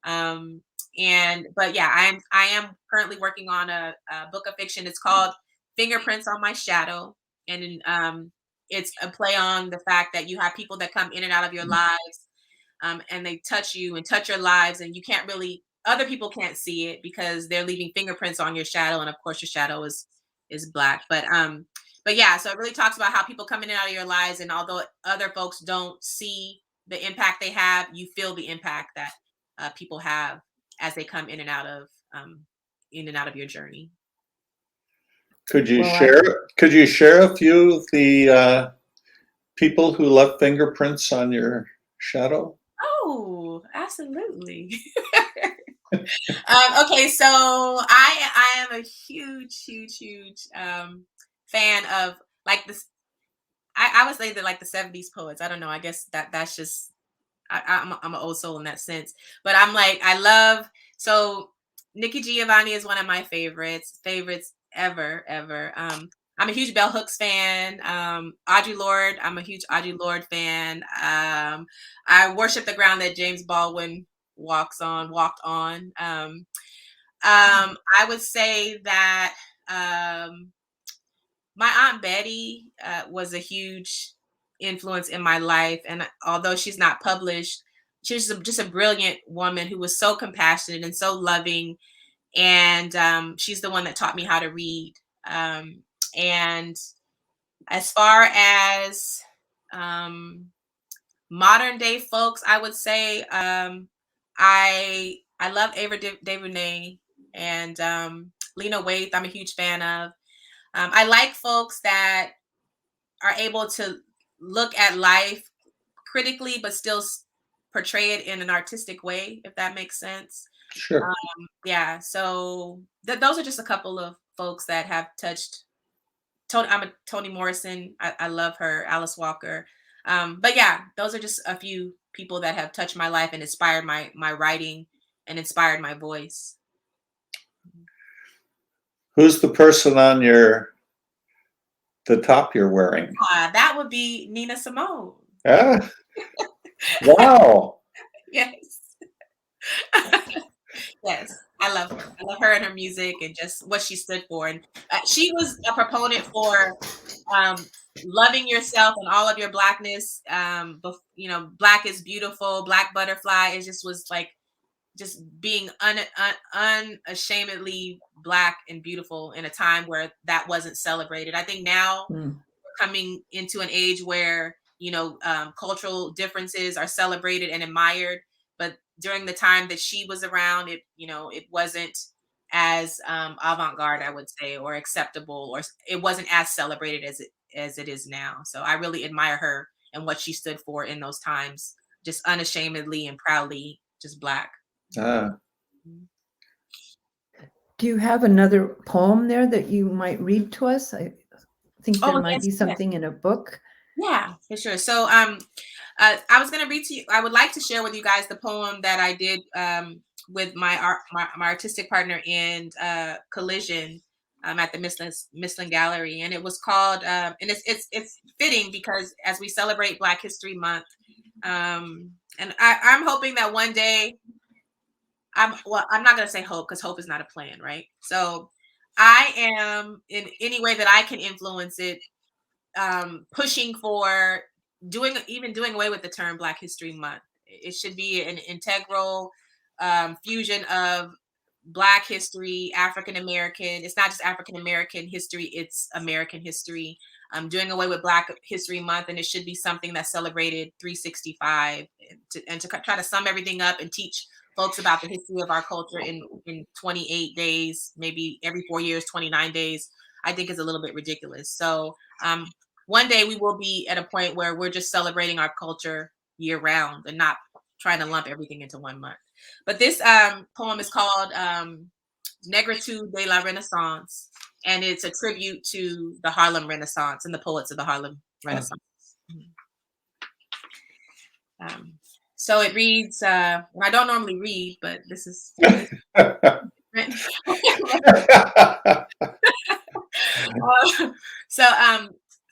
But yeah, I am currently working on a book of fiction. It's called Fingerprints on My Shadow, and it's a play on the fact that you have people that come in and out of your lives, and they touch you and touch your lives, and you can't really, other people can't see it because they're leaving fingerprints on your shadow, and of course your shadow is black. But yeah, so it really talks about how people come in and out of your lives, and although other folks don't see the impact they have, you feel the impact that people have as they come in and out of your journey. Could you share a few of the people who left fingerprints on your shadow? Oh, absolutely. Okay, so I am a huge fan of, like, this. I would say that, like, the 70s poets. I don't know. I guess that's just I'm an old soul in that sense. But I love, so Nikki Giovanni is one of my favorites ever. I'm a huge Bell Hooks fan. Audre Lorde, I'm a huge Audre Lorde fan. I worship the ground that James Baldwin walked on. I would say that my Aunt Betty was a huge influence in my life, and although she's not published, she was just a brilliant woman who was so compassionate and so loving, and she's the one that taught me how to read. And as far as modern day folks, I would say I love Ava DuVernay and Lena Waithe. I'm a huge fan of. I like folks that are able to look at life critically, but still portray it in an artistic way, if that makes sense. Sure. Yeah, so those are just a couple of folks that have touched. I'm a Toni Morrison. I love her. Alice Walker. But yeah, those are just a few people that have touched my life and inspired my writing and inspired my voice. Who's the person on the top you're wearing? That would be Nina Simone. Ah, wow. Yes. Yes, I love her. I love her and her music and just what she stood for. And she was a proponent for loving yourself and all of your blackness. Black is beautiful. Black butterfly. It just was like just being unashamedly black and beautiful in a time where that wasn't celebrated. I think now we're coming into an age where cultural differences are celebrated and admired. but during the time that she was around, it wasn't as avant-garde, I would say, or acceptable, or it wasn't as celebrated as it is now. So I really admire her and what she stood for in those times, just unashamedly and proudly, just Black. Ah. Do you have another poem there that you might read to us? I think there might be something in a book. Yeah, for sure. So I was going to read to you. I would like to share with you guys the poem that I did with my artistic partner in Collision at the Mifflin Gallery, and it was called. And it's fitting because as we celebrate Black History Month, and I'm hoping that one day. I'm not going to say hope because hope is not a plan, right? So I am, in any way that I can influence it, pushing for doing away with the term Black History Month. It should be an integral fusion of Black history, African American. It's not just African American history; it's American history. Doing away with Black History Month, and it should be something that's celebrated 365, and to try to sum everything up and teach folks about the history of our culture in 28 days, maybe every 4 years, 29 days. I think is a little bit ridiculous. So one day we will be at a point where we're just celebrating our culture year round and not trying to lump everything into one month. But this poem is called Negritude de la Renaissance, and it's a tribute to the Harlem Renaissance and the poets of the Harlem Renaissance. So it reads, I don't normally read, but this is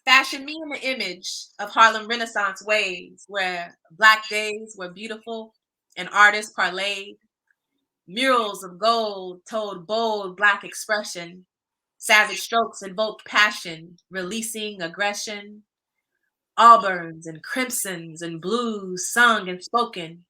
fashion me in the image of Harlem Renaissance ways, where Black days were beautiful and artists parlayed. Murals of gold told bold Black expression. Savage strokes invoked passion, releasing aggression. Auburns and crimsons and blues sung and spoken.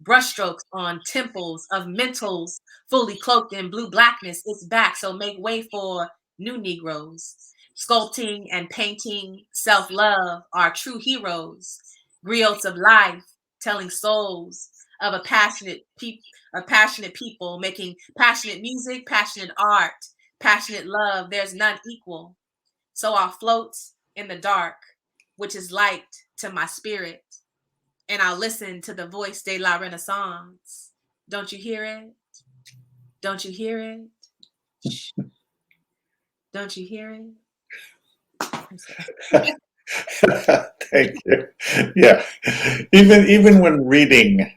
Brushstrokes on temples of mentals fully cloaked in blue blackness. It's back, so make way for new Negroes. Sculpting and painting self-love are true heroes. Griots of life, telling souls of a passionate people, making passionate music, passionate art, passionate love. There's none equal. So I'll float in the dark, which is light to my spirit, and I'll listen to the voice de la Renaissance. Don't you hear it? Don't you hear it? Shh. Don't you hear it? Thank you. Yeah, even when reading,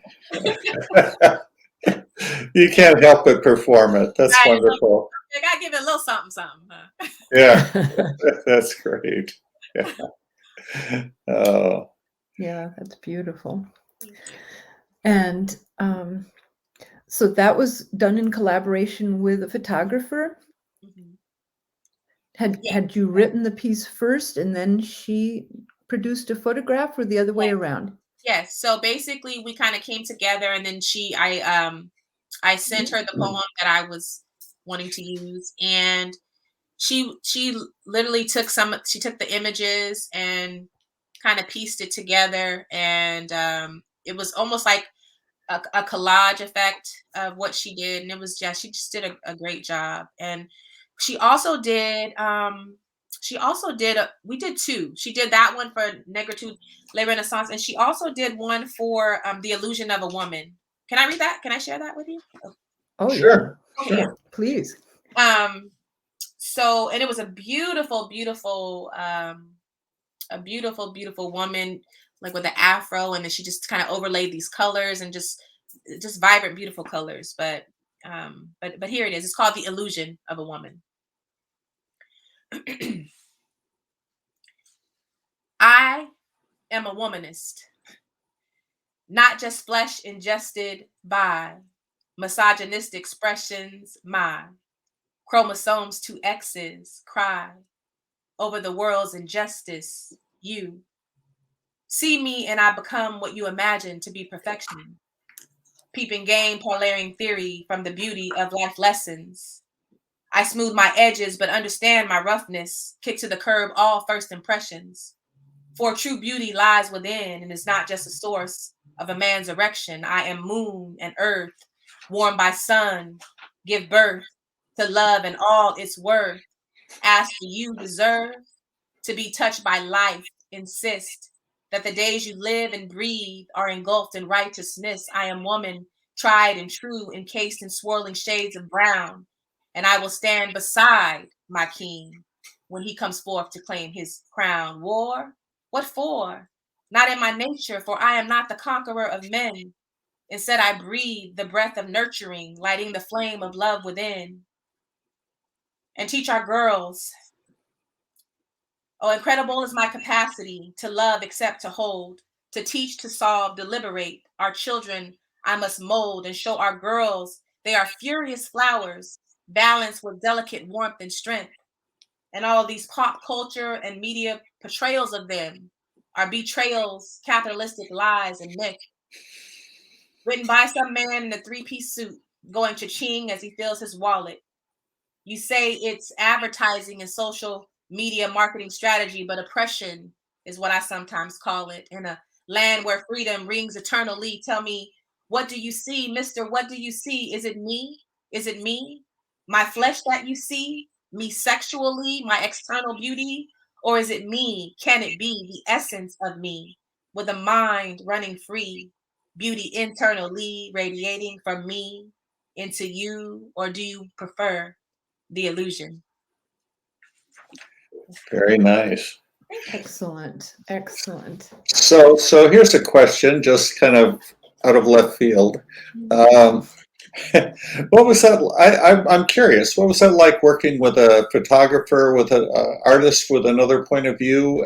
you can't help but perform it. That's wonderful. I gotta give it a little something, huh? Yeah, that's great. Yeah. Oh. Yeah, that's beautiful. And so that was done in collaboration with a photographer. Mm-hmm. Had you written the piece first and then she produced a photograph, or the other way around? Yes. So basically we kind of came together, and then I sent her the poem that I was wanting to use, and she literally took the images and kind of pieced it together, and it was almost like a collage effect of what she did, and it was she just did a great job. And she also did we did two. She did that one for Negritude Le Renaissance, and she also did one for The Illusion of a Woman. Can I read that? Can I share that with you? Oh, sure. Yeah. Okay, sure. Please. So, and it was a beautiful woman, like with an afro, and then she just kind of overlaid these colors and just vibrant, beautiful colors. But here it is. It's called The Illusion of a Woman. I am a womanist, not just flesh ingested by misogynist expressions. My chromosomes to X's cry over the world's injustice. You see me and I become what you imagine to be perfection. Peeping game, parlaying theory from the beauty of life lessons. I smooth my edges, but understand my roughness. Kick to the curb all first impressions. For true beauty lies within and is not just a source of a man's erection. I am moon and earth, warmed by sun, give birth to love and all its worth. Ask, do you deserve to be touched by life? Insist that the days you live and breathe are engulfed in righteousness. I am woman, tried and true, encased in swirling shades of brown, and I will stand beside my king when he comes forth to claim his crown. War? What for? Not in my nature, for I am not the conqueror of men. Instead, I breathe the breath of nurturing, lighting the flame of love within. And teach our girls. Oh, incredible is my capacity to love, accept, to hold, to teach, to solve, to liberate. Our children I must mold and show our girls they are furious flowers, balanced with delicate warmth and strength. And all these pop culture and media portrayals of them are betrayals, capitalistic lies, and myth. Written by some man in a three-piece suit, going cha-ching as he fills his wallet. You say it's advertising and social media marketing strategy, but oppression is what I sometimes call it. In a land where freedom rings eternally, tell me, what do you see, mister? What do you see? Is it me? Is it me? My flesh that you see? Me sexually, my external beauty? Or is it me? Can it be the essence of me with a mind running free? Beauty internally radiating from me into you? Or do you prefer the illusion? Very nice. Excellent. Excellent. So here's a question, just kind of out of left field. Um, what was that? I'm curious. What was that like working with a photographer, with an artist with another point of view?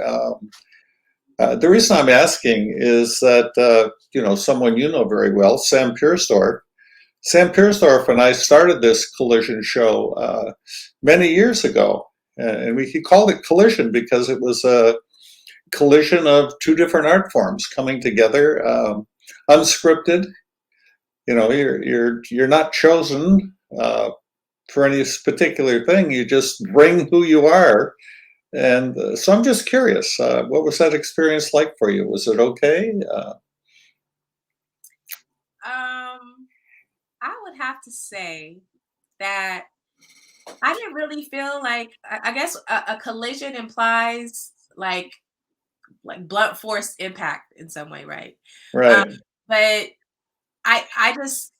The reason I'm asking is that someone you know very well, Sam Pursdorf. Sam Pursdorf and I started this collision show many years ago, and he called it Collision because it was a collision of two different art forms coming together, unscripted. You're not chosen for any particular thing. You just bring who you are. And so I'm just curious, what was that experience like for you? Was it okay? I would have to say that I didn't really feel like, I guess a collision implies like blunt force impact in some way, right? Right. But I just,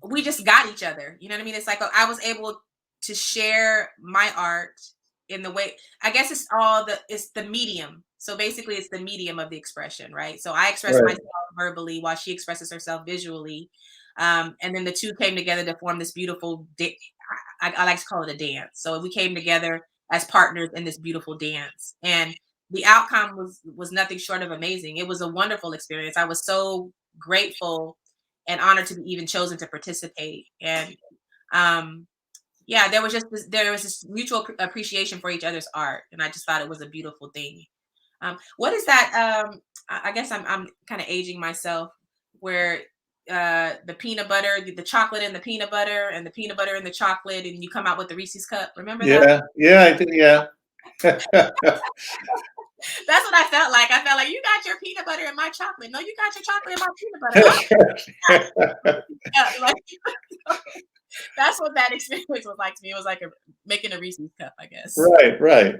we just got each other. You know what I mean? It's like I was able to share my art in the way, I guess it's the medium. So basically it's the medium of the expression, right? So I express Right. myself verbally while she expresses herself visually. And then the two came together to form this beautiful, I like to call it a dance. So we came together as partners in this beautiful dance. And the outcome was nothing short of amazing. It was a wonderful experience. I was so grateful and honored to be even chosen to participate. And yeah, there was this mutual appreciation for each other's art, and I just thought it was a beautiful thing. What is that? I guess I'm kind of aging myself, where the peanut butter, the chocolate in the peanut butter, and the peanut butter in the chocolate, and you come out with the Reese's cup. Remember that? Yeah, I did. Yeah. That's what I felt like. I felt like, you got your peanut butter in my chocolate. No, you got your chocolate in my peanut butter. Yeah, like, that's what that experience was like to me. It was like making a Reese's cup, I guess. Right.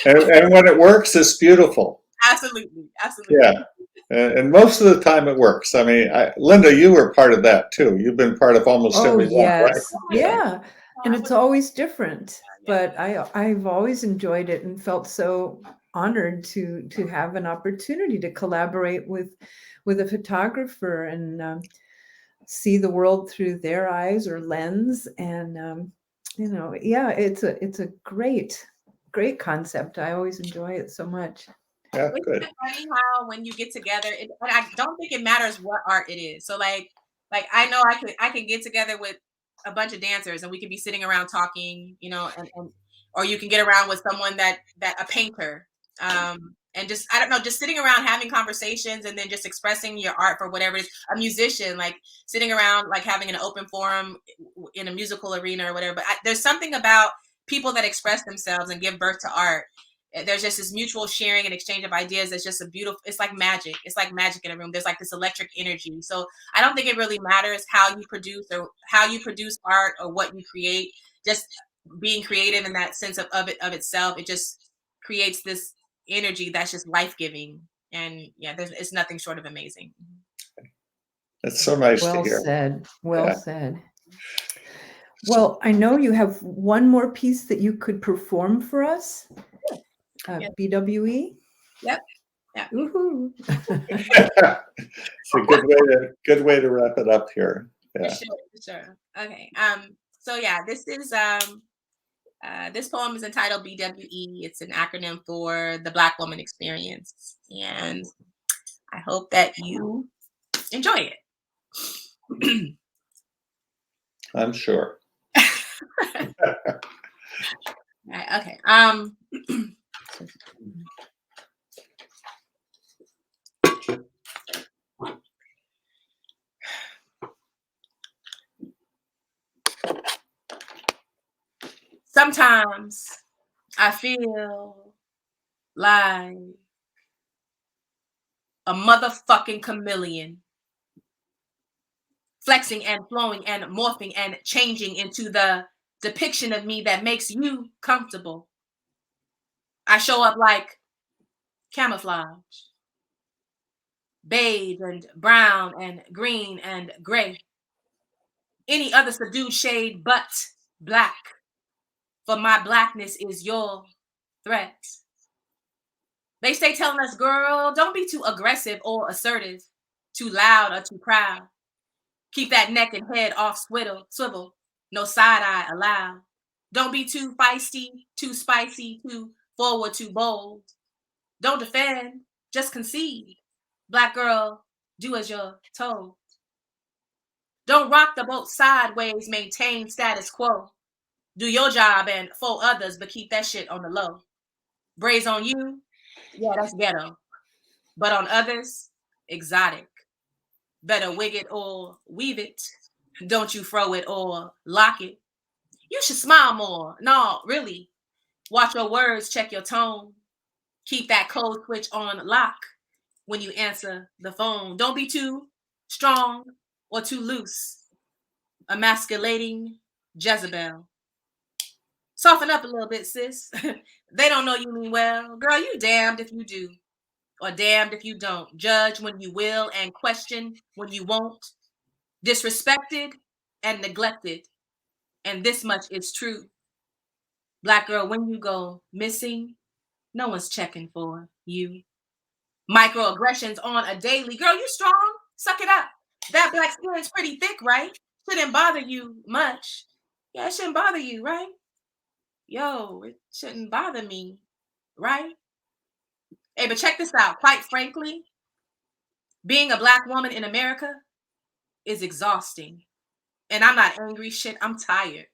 And when it works, it's beautiful. Absolutely. Yeah. And most of the time it works. I mean, Linda, you were part of that too. You've been part of almost Oh, every one, right? yes. Yeah. And it's always different. But I've always enjoyed it and felt so honored to have an opportunity to collaborate with a photographer and see the world through their eyes or lens. And yeah, it's a great concept. I always enjoy it so much. Yeah, Isn't good. it funny how when you get together, and I don't think it matters what art it is. So like I know I can get together with a bunch of dancers and we can be sitting around talking, and or you can get around with someone that a painter, and just, I don't know, just sitting around having conversations and then just expressing your art for whatever it is. A musician, like sitting around, like having an open forum in a musical arena or whatever. But there's something about people that express themselves and give birth to art. there's just this mutual sharing and exchange of ideas. It's just it's like magic. It's like magic in a room. There's like this electric energy. So I don't think it really matters how you produce art or what you create. Just being creative in that sense of itself, it just creates this energy that's just life-giving. And yeah, it's nothing short of amazing. It's so nice to Well hear. said. Well Yeah. said. Well, I know you have one more piece that you could perform for us. Yeah. BWE. Yep. Yeah. Woohoo. It's a good way to wrap it up here. Yeah. For sure. Okay. So yeah, this is this poem is entitled BWE. It's an acronym for the Black Woman Experience, and I hope that you enjoy it. I'm sure. Right, okay. Sometimes I feel like a motherfucking chameleon, flexing and flowing and morphing and changing into the depiction of me that makes you comfortable. I show up like camouflage, beige and brown and green and gray. Any other subdued shade but black, for my blackness is your threat. They stay telling us, girl, don't be too aggressive or assertive, too loud or too proud. Keep that neck and head off swivel. No side eye allowed. Don't be too feisty, too spicy, too forward, too bold. Don't defend, just concede. Black girl, do as you're told. Don't rock the boat sideways, maintain status quo. Do your job and fool others, but keep that shit on the low. Braids on you, yeah, that's ghetto. But on others, exotic. Better wig it or weave it. Don't you throw it or lock it. You should smile more. No, really. Watch your words, check your tone. Keep that code switch on lock when you answer the phone. Don't be too strong or too loose. Emasculating Jezebel. Soften up a little bit, sis. They don't know you mean well. Girl, you damned if you do, or damned if you don't. Judge when you will and question when you won't. Disrespected and neglected. And this much is true. Black girl, when you go missing, no one's checking for you. Microaggressions on a daily. Girl, you strong? Suck it up. That black skin's pretty thick, right? Shouldn't bother you much. Yeah, it shouldn't bother you, right? Yo, it shouldn't bother me, right? Hey, but check this out. Quite frankly, being a black woman in America is exhausting. And I'm not angry, shit, I'm tired.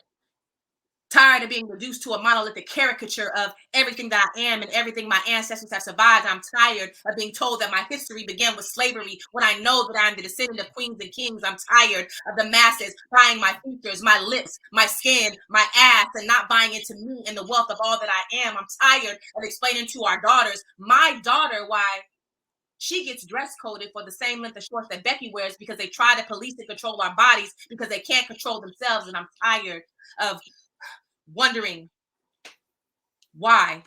Tired of being reduced to a monolithic caricature of everything that I am and everything my ancestors have survived. I'm tired of being told that my history began with slavery when I know that I'm the descendant of queens and kings. I'm tired of the masses buying my features, my lips, my skin, my ass, and not buying into me and the wealth of all that I am. I'm tired of explaining to our daughters, my daughter, why she gets dress coded for the same length of shorts that Becky wears because they try to police and control our bodies because they can't control themselves. And I'm tired of wondering why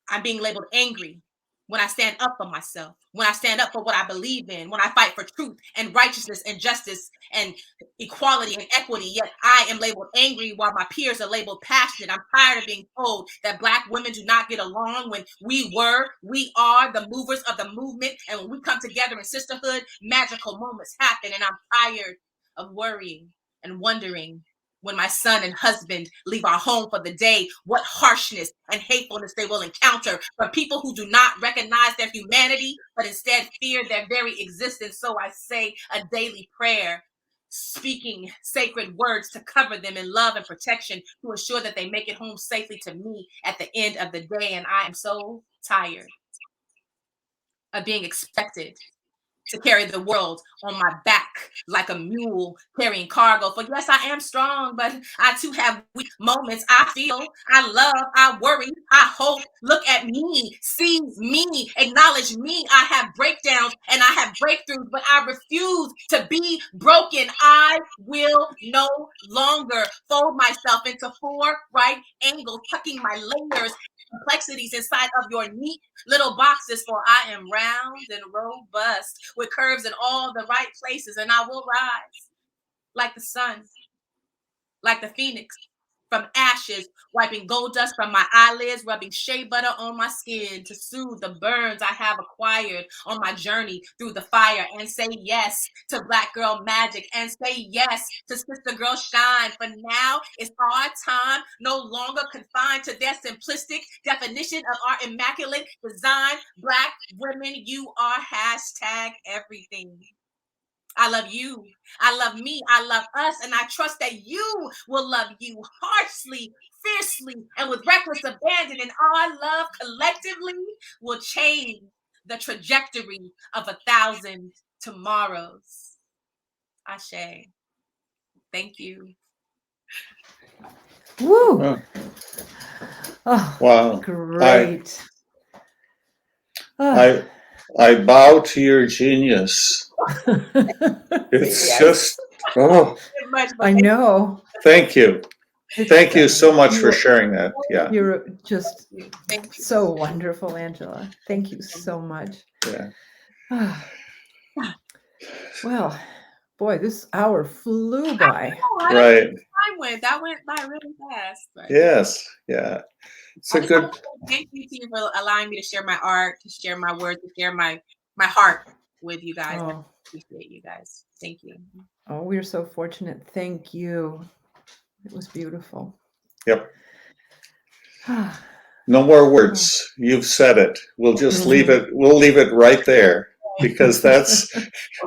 I'm being labeled angry when I stand up for myself, when I stand up for what I believe in, when I fight for truth and righteousness and justice and equality and equity, yet I am labeled angry while my peers are labeled passionate. I'm tired of being told that black women do not get along when we are the movers of the movement, and when we come together in sisterhood, magical moments happen, and I'm tired of worrying and wondering when my son and husband leave our home for the day, what harshness and hatefulness they will encounter from people who do not recognize their humanity, but instead fear their very existence. So I say a daily prayer, speaking sacred words to cover them in love and protection to ensure that they make it home safely to me at the end of the day. And I am so tired of being expected to carry the world on my back like a mule carrying cargo. For yes, I am strong, but I too have weak moments. I feel, I love, I worry, I hope. Look at me, see me, acknowledge me. I have breakdowns and I have breakthroughs, but I refuse to be broken. I will no longer fold myself into 4 right angles, tucking my layers, complexities inside of your neat little boxes, for I am round and robust with curves in all the right places, and I will rise like the sun, like the phoenix from ashes, wiping gold dust from my eyelids, rubbing shea butter on my skin to soothe the burns I have acquired on my journey through the fire, and say yes to Black girl magic, and say yes to sister girl shine. For now it's our time, no longer confined to their simplistic definition of our immaculate design. Black women, you are #everything. I love you. I love me. I love us. And I trust that you will love you harshly, fiercely, and with reckless abandon. And our love collectively will change the trajectory of 1,000 tomorrows. Ashe. Thank you. Woo! Oh, Oh, wow. great. I bow to your genius. It's Yes. just, oh, I know. thank you. It's, Thank you so much for you're- sharing that. Yeah, You're just Thank you. so wonderful, Angela. Thank you so much. yeah. Well, boy, this hour flew by. Right. That went by really fast. But Yes. Yeah. It's I a just good. want to say thank you to you for allowing me to share my art, to share my words, to share my heart with you guys. I Oh, appreciate you guys. Thank you. we're so fortunate. Thank you. It was beautiful. Yep. No more words. You've said it. We'll just leave it. We'll leave it right there, because that's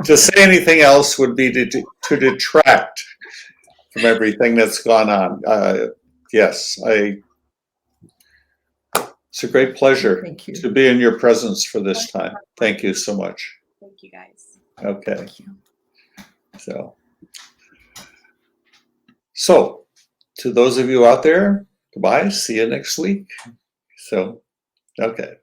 to say anything else would be to detract from everything that's gone on. Yes, it's a great pleasure Thank you. to be in your presence for this time. Thank you so much. Thank you guys. Okay. Thank you. So to those of you out there, goodbye. See you next week. So, okay.